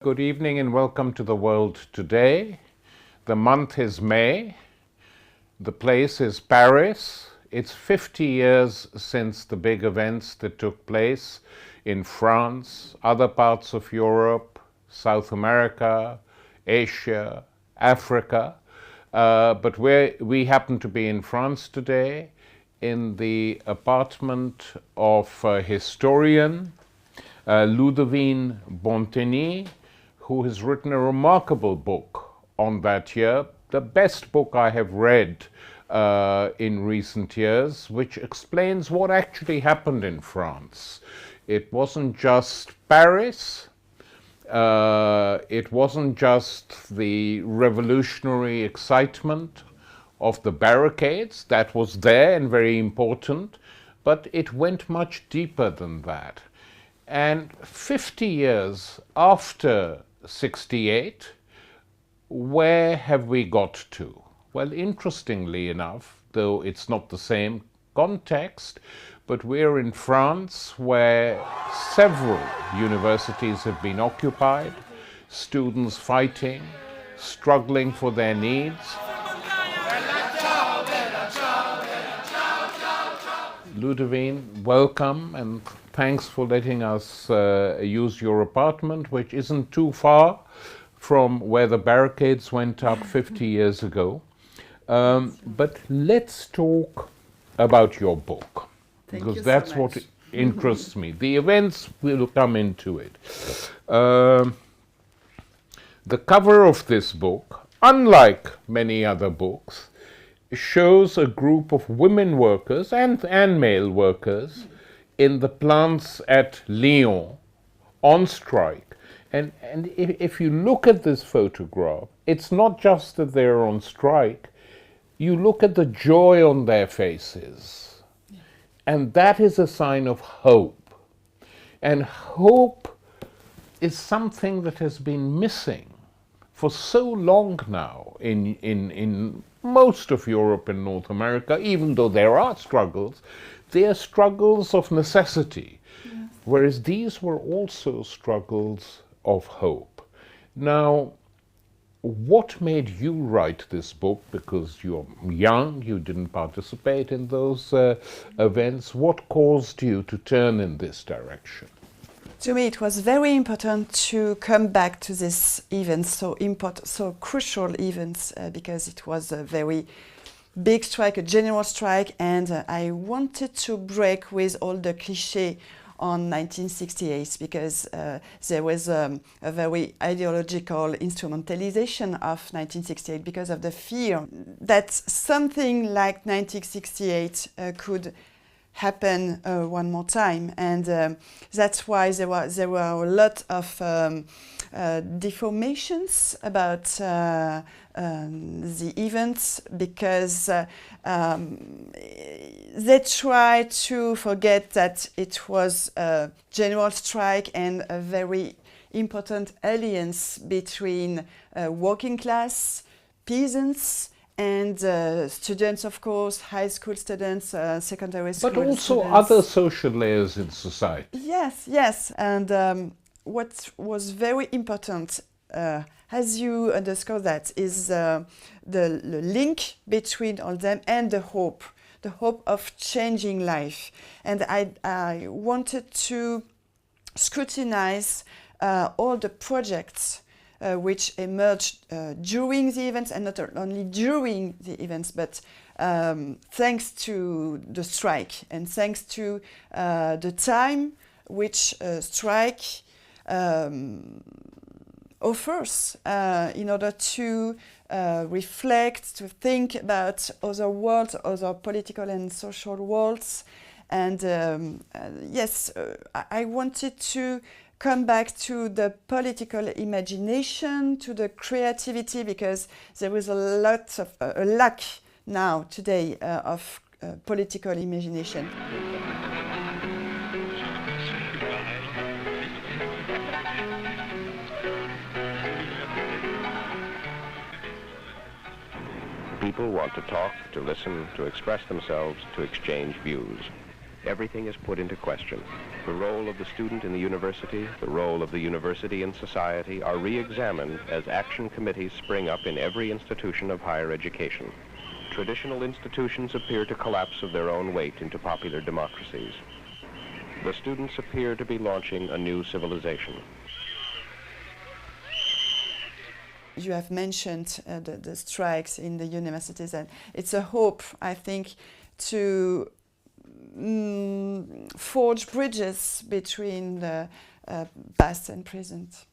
Good evening and welcome to the world today. The month is May. The place is Paris. It's 50 years since the big events that took place in France, other parts of Europe, South America, Asia, Africa. But we happen to be in France today in the apartment of a historian, Ludivine Bantigny, who has written a remarkable book on that year, the best book I have read in recent years, which explains what actually happened in France. It wasn't just Paris, it wasn't just the revolutionary excitement of the barricades, that was there and very important, but it went much deeper than that. And 50 years after 68, where have we got to? Well, interestingly enough, though it's not the same context, but we're in France where several universities have been occupied, students fighting, struggling for their needs. Ludivine, welcome and thanks for letting us use your apartment, which isn't too far from where the barricades went up 50 years ago. But let's talk about your book, because that's what interests me. The events will come into it. The cover of this book, unlike many other books, shows a group of women workers and male workers in the plants at Lyon on strike. And if you look at this photograph, it's not just that they're on strike. You look at the joy on their faces. And that is a sign of hope. And hope is something that has been missing for so long now in most of Europe and North America. Even though there are struggles, they are struggles of necessity, whereas these were also struggles of hope. Now, what made you write this book? Because you're young, you didn't participate in those events. What caused you to turn in this direction? To me, it was very important to come back to this event, so crucial events, because it was a very big strike, a general strike, and I wanted to break with all the cliché on 1968, because there was a very ideological instrumentalization of 1968 because of the fear that something like 1968 could happen one more time, and that's why there were a lot of deformations about the events, because they try to forget that it was a general strike and a very important alliance between working class, peasants, and students, of course, high school students, secondary school students. But also other social layers in society. Yes. And what was very important, as you underscore that, is the link between all them and the hope of changing life. And I wanted to scrutinize all the projects which emerged during the events, and not only during the events, but thanks to the strike and thanks to the time which strike offers in order to reflect, to think about other worlds, other political and social worlds. And I wanted to come back to the political imagination, to the creativity, because there is a lot of a lack now today of political imagination. People want to talk, to listen, to express themselves, to exchange views. Everything is put into question. The role of the student in the university, the role of the university in society are re-examined as action committees spring up in every institution of higher education. Traditional institutions appear to collapse of their own weight into popular democracies. The students appear to be launching a new civilization. You have mentioned the strikes in the universities, and it's a hope, I think, to forge bridges between the past and present.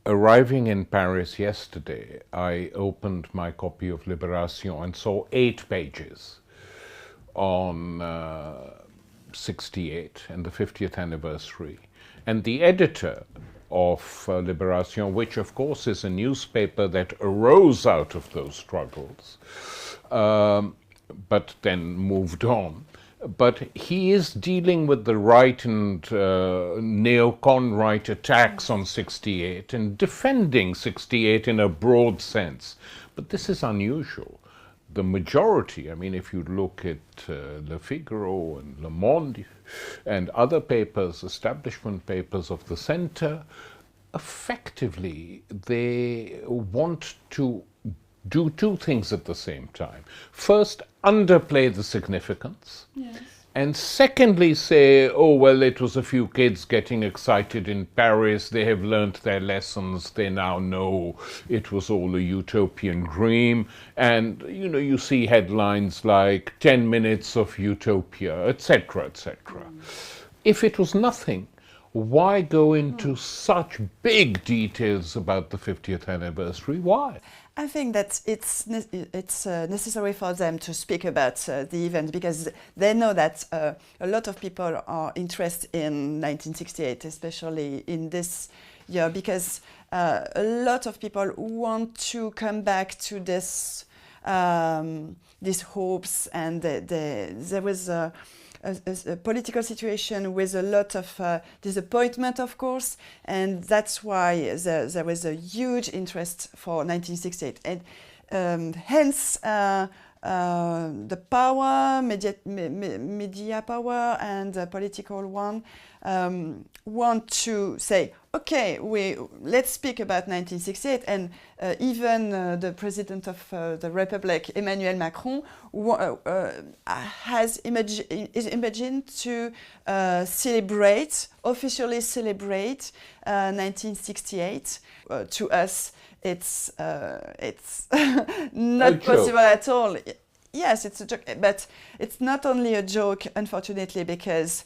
Arriving in Paris yesterday, I opened my copy of Libération and saw 8 pages on 68 and the 50th anniversary. And the editor of Libération, which of course is a newspaper that arose out of those struggles, but then moved on. But he is dealing with the right and neocon right attacks on 68 and defending 68 in a broad sense. But this is unusual. The majority, I mean, if you look at Le Figaro and Le Monde and other papers, establishment papers of the center, effectively they want to do 2 things at the same time. First, underplay the significance. Yes. And secondly, say, oh, well, it was a few kids getting excited in Paris. They have learnt their lessons. They now know it was all a utopian dream. And, you know, you see headlines like 10 minutes of utopia, etc., etc. If it was nothing, why go into such big details about the 50th anniversary? Why? I think that it's necessary for them to speak about the event because they know that a lot of people are interested in 1968, especially in this year, because a lot of people want to come back to this these hopes, and there was a political situation with a lot of disappointment, of course, and that's why there was a huge interest for 1968. And hence, the power, media power and the political one want to say, okay, let's speak about 1968, and even the President of the Republic, Emmanuel Macron, is imagined to officially celebrate 1968. To us, it's not possible at all. Yes, it's a joke, but it's not only a joke, unfortunately, because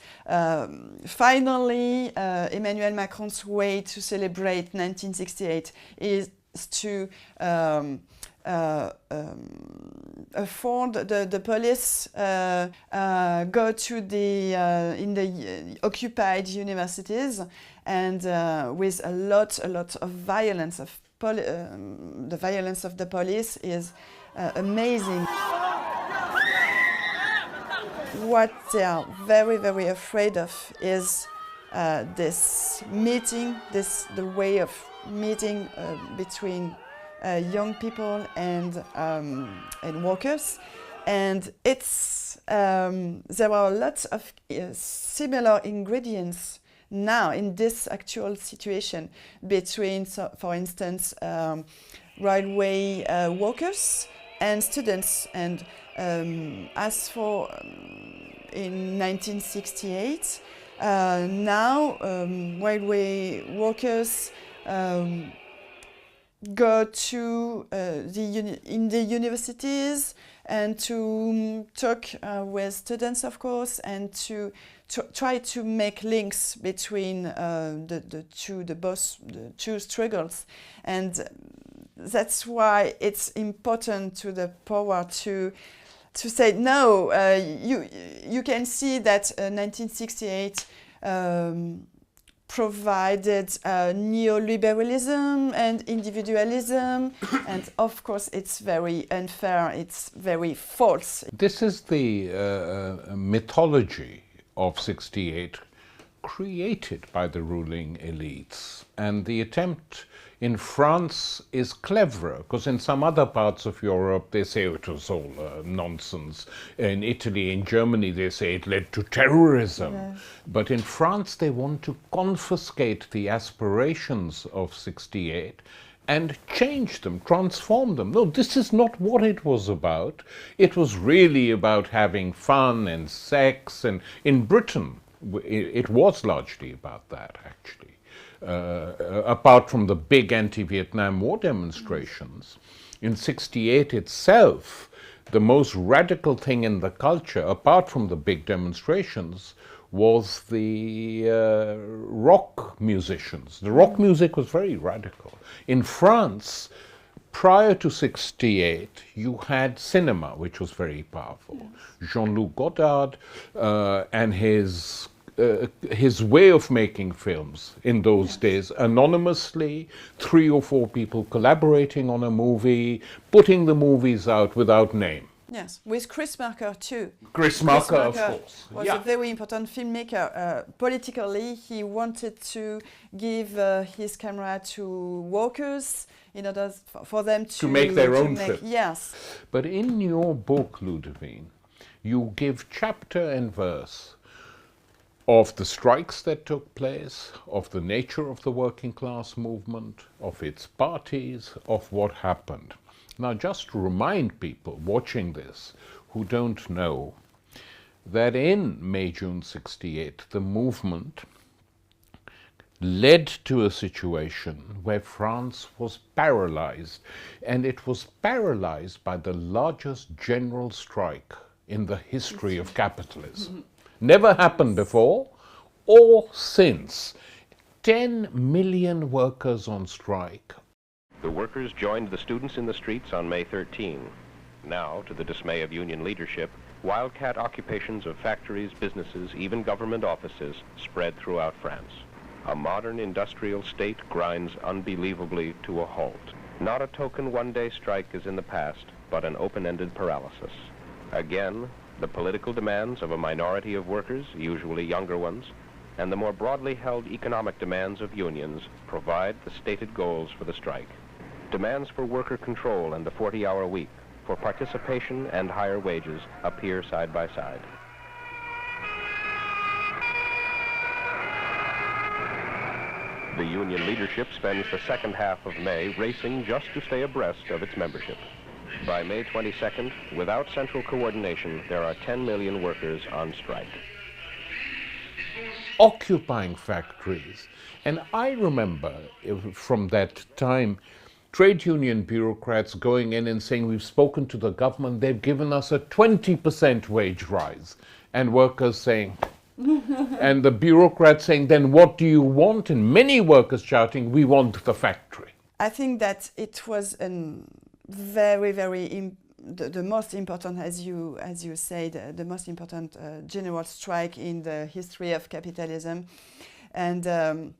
finally Emmanuel Macron's way to celebrate 1968 is to afford the police go to in the occupied universities, and with a lot of violence the violence of the police is amazing. What they are very, very afraid of is this meeting, the way of meeting between young people and workers, and it's there are lots of similar ingredients now in this actual situation between, for instance, railway workers and students. And as for in 1968, now railway workers go to in the universities and to talk with students, of course, and to try to make links between the two struggles. And that's why it's important to the power to say no. You can see that 1968 provided neoliberalism and individualism, and of course it's very unfair, it's very false. This is the mythology of 68 created by the ruling elites, and the attempt in France is cleverer, because in some other parts of Europe they say it was all nonsense. In Italy, in Germany, they say it led to terrorism. Yes. But in France, they want to confiscate the aspirations of 68 and change them, transform them. No, this is not what it was about. It was really about having fun and sex, and in Britain, it was largely about that, actually. Apart from the big anti-Vietnam War demonstrations, in 68 itself, the most radical thing in the culture, apart from the big demonstrations, was the rock musicians. The rock music was very radical. In France, prior to 68, you had cinema, which was very powerful. Yes. Jean-Luc Godard and his way of making films in those yes. days, anonymously, 3 or 4 people collaborating on a movie, putting the movies out without name. Yes, with Chris Marker too. Chris Marker, of course. Was yeah. a very important filmmaker. Politically, he wanted to give his camera to workers in order for them to make their own film. Yes. But in your book, Ludivine, you give chapter and verse of the strikes that took place, of the nature of the working class movement, of its parties, of what happened. Now, just to remind people watching this who don't know that in May-June 68, the movement led to a situation where France was paralyzed, and it was paralyzed by the largest general strike in the history of capitalism. Never happened before or since. 10 million workers on strike. The workers joined the students in the streets on May 13. Now, to the dismay of union leadership, wildcat occupations of factories, businesses, even government offices spread throughout France. A modern industrial state grinds unbelievably to a halt. Not a token one-day strike is in the past, but an open-ended paralysis. Again, the political demands of a minority of workers, usually younger ones, and the more broadly held economic demands of unions provide the stated goals for the strike. Demands for worker control and the 40-hour week, for participation and higher wages appear side by side. The union leadership spends the second half of May racing just to stay abreast of its membership. By May 22nd, without central coordination, there are 10 million workers on strike. Occupying factories. And I remember from that time, trade union bureaucrats going in and saying, we've spoken to the government, they've given us a 20% wage rise. And workers saying, and the bureaucrats saying, then what do you want? And many workers shouting, we want the factory. I think that it was very, the most important, as you said, the most important general strike in the history of capitalism. And there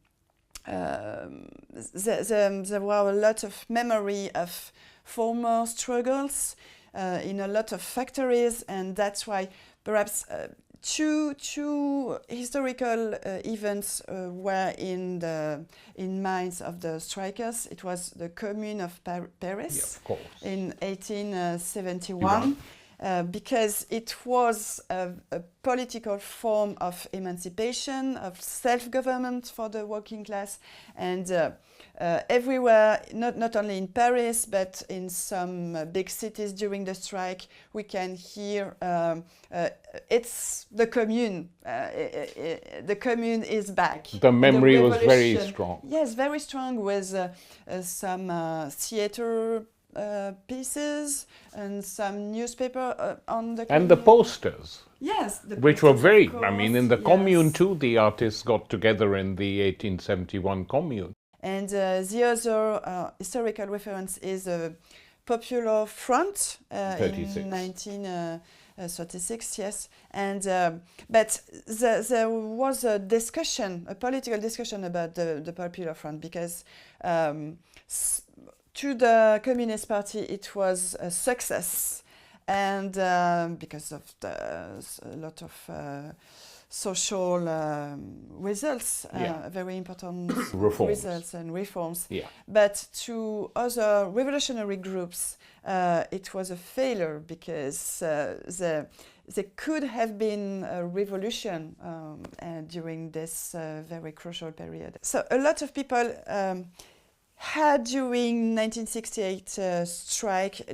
were a lot of memory of former struggles in a lot of factories, and that's why perhaps two historical events were in minds of the strikers. It was the Commune of Paris in 1871, because it was a political form of emancipation, of self-government for the working class, and everywhere, not only in Paris, but in some big cities during the strike, we can hear it's the Commune. The Commune is back. The memory was very strong. Yes, very strong, with some theater pieces and some newspaper on the Commune. And the posters. Yes. Which were very, I mean, in the Commune too, the artists got together in the 1871 Commune. And the other historical reference is a Popular Front in 1936, yes. And but there was a discussion, a political discussion about the Popular Front, because to the Communist Party it was a success, and because of a lot of social results, Yeah. very important Reforms. results and reforms. Yeah. But to other revolutionary groups, it was a failure because there could have been a revolution during this very crucial period. So a lot of people had during 1968 strike a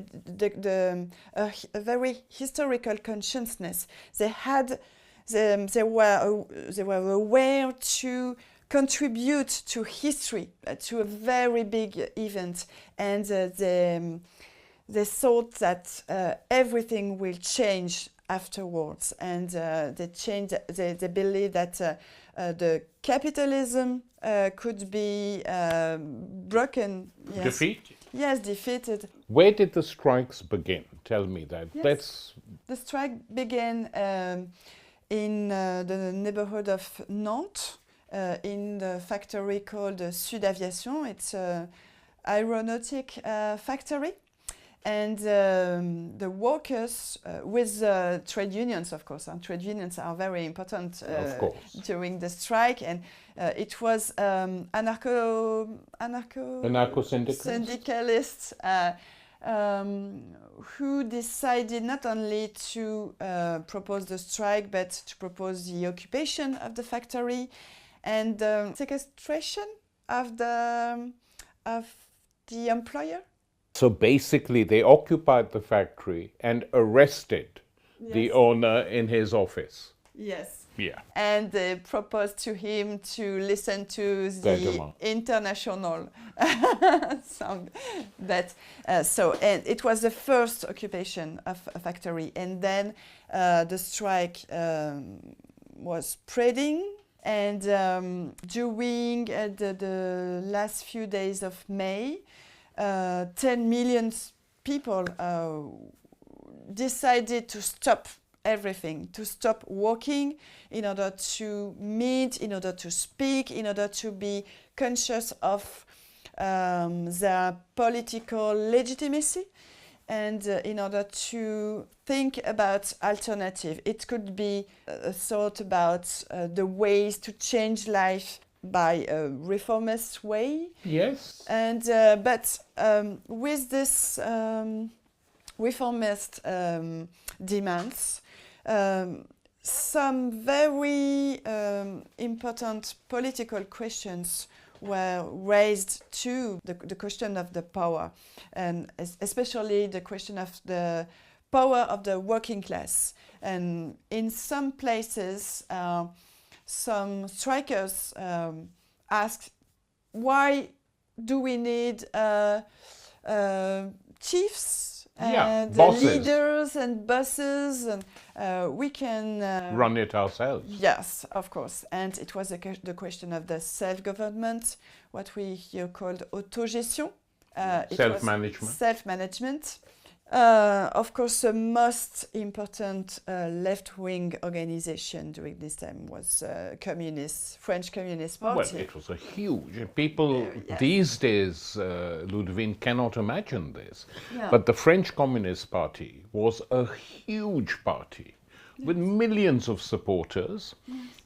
very historical consciousness. They were aware to contribute to history, to a very big event, and they thought that everything will change afterwards, and they believe that the capitalism could be broken. Yes. Defeat? Yes, defeated. Where did the strikes begin? Tell me that. Yes. The strike began in the neighborhood of Nantes, in the factory called Sud Aviation. It's an aeronautic factory. And the workers, with trade unions, of course, and trade unions are very important during the strike, and it was anarcho-syndicalists who decided not only to propose the strike, but to propose the occupation of the factory and sequestration of the employer. So basically, they occupied the factory and arrested the owner in his office. Yes. Yeah. And they proposed to him to listen to the international song. And it was the first occupation of a factory. And then the strike was spreading. And during the last few days of May, 10 million people decided to stop everything, to stop working in order to meet, in order to speak, in order to be conscious of their political legitimacy, and in order to think about alternative. It could be a thought about the ways to change life by a reformist way. Yes. And but with this reformist demands, some very important political questions were raised to the question of the power, and especially the question of the power of the working class. And in some places, some strikers asked, why do we need chiefs and leaders and bosses, and we can run it ourselves? Yes, of course. And it was the question of the self-government, what we here called autogestion. Self-management. Self-management. Of course, the most important left-wing organization during this time was French Communist Party. Well, it was a huge. People these days, Ludivine, cannot imagine this. Yeah. But the French Communist Party was a huge party with millions of supporters,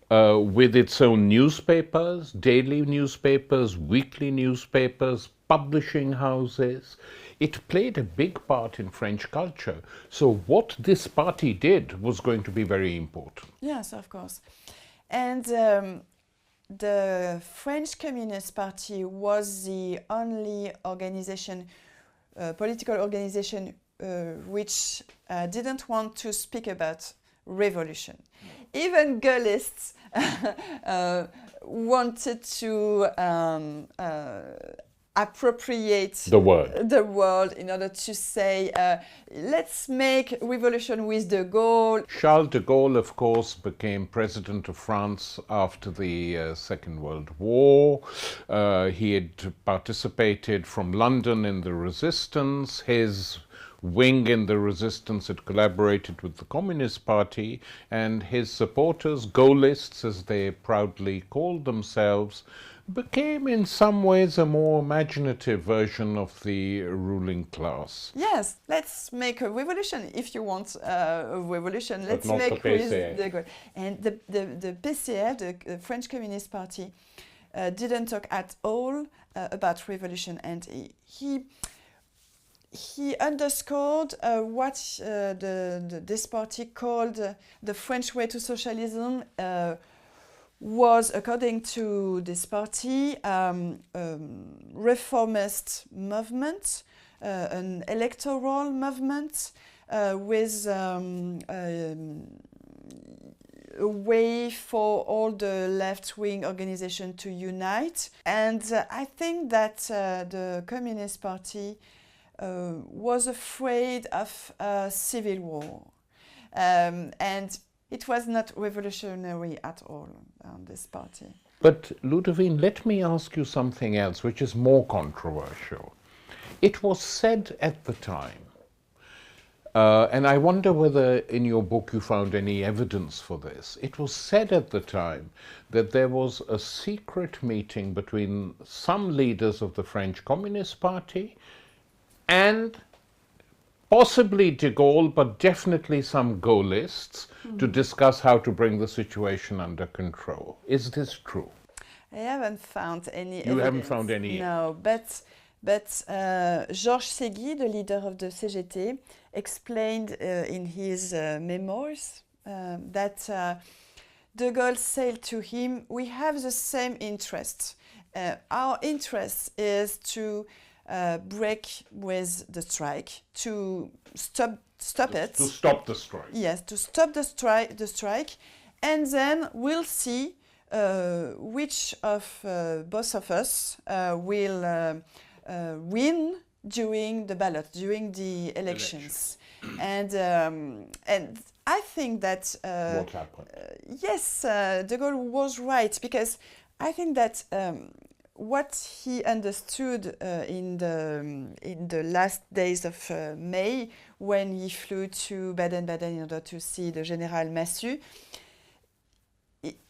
with its own newspapers, daily newspapers, weekly newspapers, publishing houses. It played a big part in French culture. So what this party did was going to be very important. Yes, of course. And the French Communist Party was the only organization, political organization, which didn't want to speak about revolution. Even Gaullists wanted to appropriate the word in order to say, let's make revolution with De Gaulle. Charles De Gaulle, of course, became president of France after the Second World War. He had participated from London in the resistance. His wing in the resistance had collaborated with the Communist Party, and his supporters, Gaullists as they proudly called themselves, became in some ways a more imaginative version of the ruling class. Yes, let's make a revolution. If you want a revolution, But let's not make the with PCF. De Gaulle. And the PCF, the French Communist Party, didn't talk at all about revolution, and he underscored what this party called the French way to socialism. Was, according to this party, reformist movement, an electoral movement with a way for all the left-wing organizations to unite. And I think that the Communist Party was afraid of a civil war. And it was not revolutionary at all, this party. But Ludivine, let me ask you something else, which is more controversial. It was said at the time, and I wonder whether in your book you found any evidence for this. It was said at the time that there was a secret meeting between some leaders of the French Communist Party and possibly De Gaulle, but definitely some Gaullists, to discuss how to bring the situation under control. Is this true? I haven't found any You haven't found any? No, but Georges Séguy, the leader of the CGT, explained in his memoirs that De Gaulle said to him, "We have the same interest. Our interest is to break with the strike, to stop it. To stop the strike. Yes, to stop the strike, and then we'll see which of both of us will win during the ballot, during the elections." And I think that What happened? yes, De Gaulle was right, because I think that what he understood in the last days of May, when he flew to Baden-Baden in order to see the General Massu,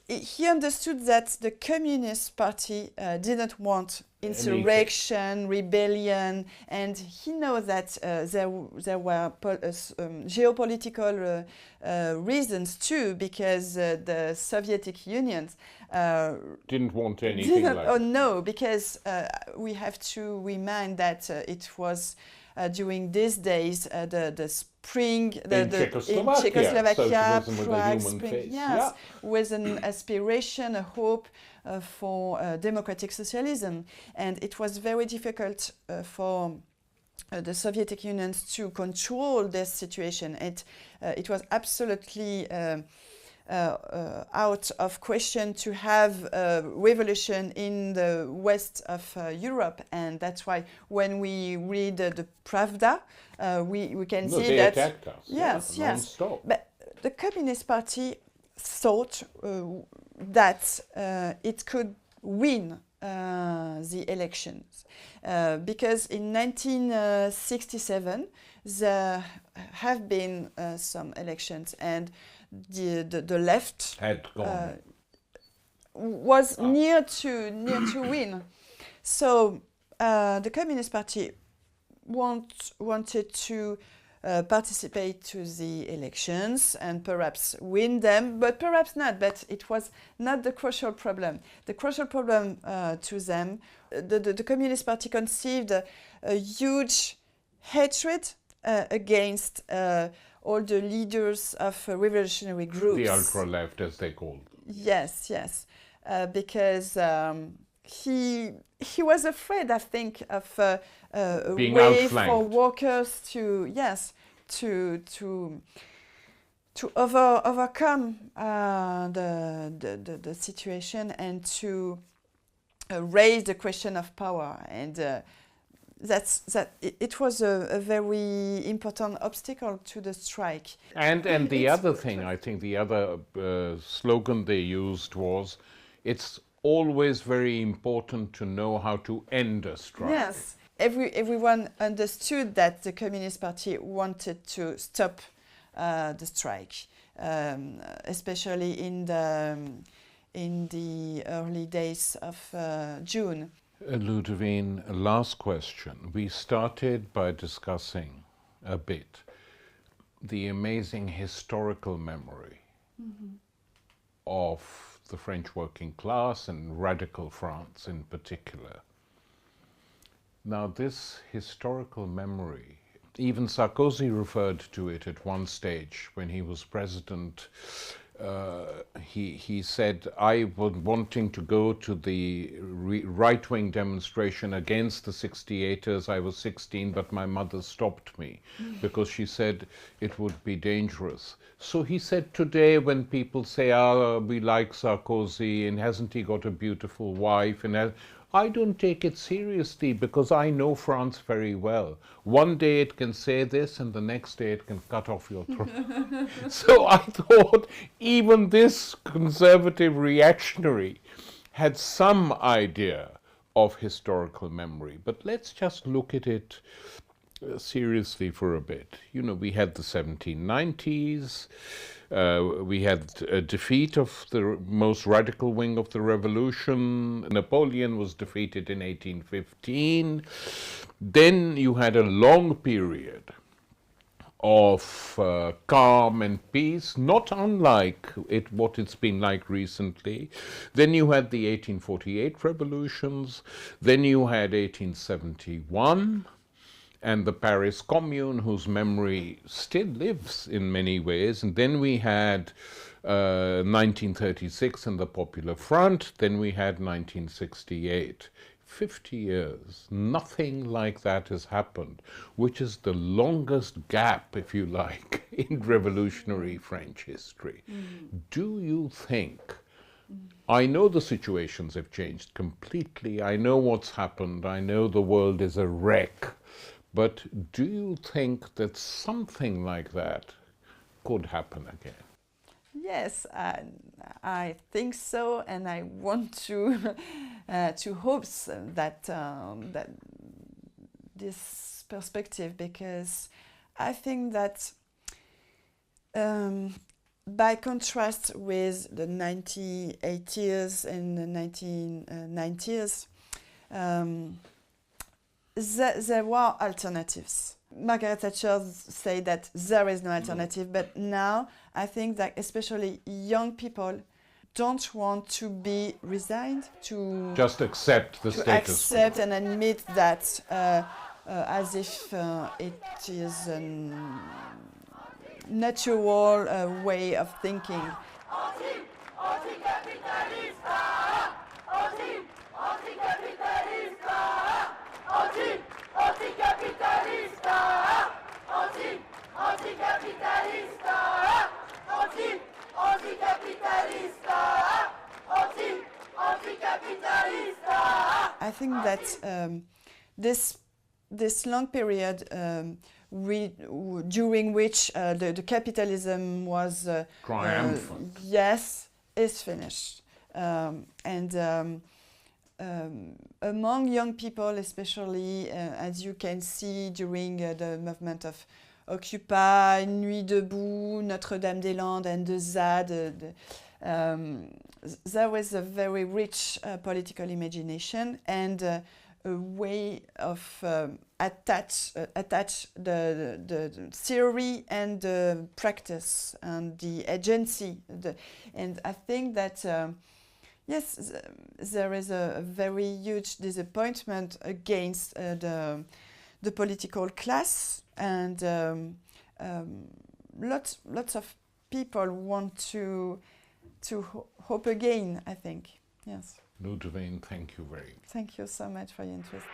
he understood that the Communist Party didn't want insurrection, rebellion, and he knows that there were geopolitical reasons too, because the Soviet Union didn't want anything like that. Oh no, because we have to remind that it was during these days the spring in Czechoslovakia, Prague spring, yes, with an aspiration, a hope for democratic socialism, and it was very difficult for the Soviet Union to control this situation. It was absolutely out of question to have a revolution in the west of Europe, and that's why when we read the Pravda, we can see they that attacked us. yes, Non-stop. but the Communist Party thought that it could win the elections because in 1967 there have been some elections, and the left Had gone. was near to win. So the Communist Party wanted to participate to the elections and perhaps win them, but perhaps not. But it was not the crucial problem. The crucial problem to them, the Communist Party conceived a huge hatred against all the leaders of revolutionary groups. The ultra-left, as they called them. Yes, because he was afraid, I think, of a Being way outflanked. for workers to overcome the situation and to raise the question of power, and it was a very important obstacle to the strike. And the other thing, I think the other slogan they used was, it's always very important to know how to end a strike. Yes, everyone understood that the Communist Party wanted to stop the strike, especially in in the early days of June. Ludivine, last question. We started by discussing a bit the amazing historical memory of the French working class and radical France in particular. Now, this historical memory, even Sarkozy referred to it at one stage when he was president. He said, I was wanting to go to the right-wing demonstration against the 68ers. I was 16, but my mother stopped me because she said it would be dangerous. So he said today when people say, we like Sarkozy and hasn't he got a beautiful wife, and I don't take it seriously because I know France very well. One day it can say this and the next day it can cut off your throat. So I thought even this conservative reactionary had some idea of historical memory. But let's just look at it seriously for a bit. You know, we had the 1790s. We had a defeat of the most radical wing of the revolution. Napoleon was defeated in 1815. Then you had a long period of calm and peace, not unlike what it's been like recently. Then you had the 1848 revolutions. Then you had 1871. And the Paris Commune, whose memory still lives in many ways. And then we had 1936 and the Popular Front. Then we had 1968. 50 years, nothing like that has happened, which is the longest gap, if you like, in revolutionary French history. Do you think, I know the situations have changed completely, I know what's happened, I know the world is a wreck, but do you think that something like that could happen again? Yes, I think so, and I want to hope that that this perspective, because I think that by contrast with the 1980s and the 1990s, there were alternatives. Margaret Thatcher said that there is no alternative, but now I think that especially young people don't want to be resigned, to just accept the status accept and admit that as if it is a natural way of thinking. I think that this long period during which the capitalism was triumphant, yes, is finished, and among young people, especially as you can see during the movement of Occupy, Nuit debout, Notre-Dame-des-Landes, and the ZAD. There was a very rich political imagination and a way of attach the theory and the practice and the agency. And I think that yes, there is a very huge disappointment against the political class, and lots of people want to hope again, I think. Yes. Ludivine, thank you very much. Thank you so much for your interest.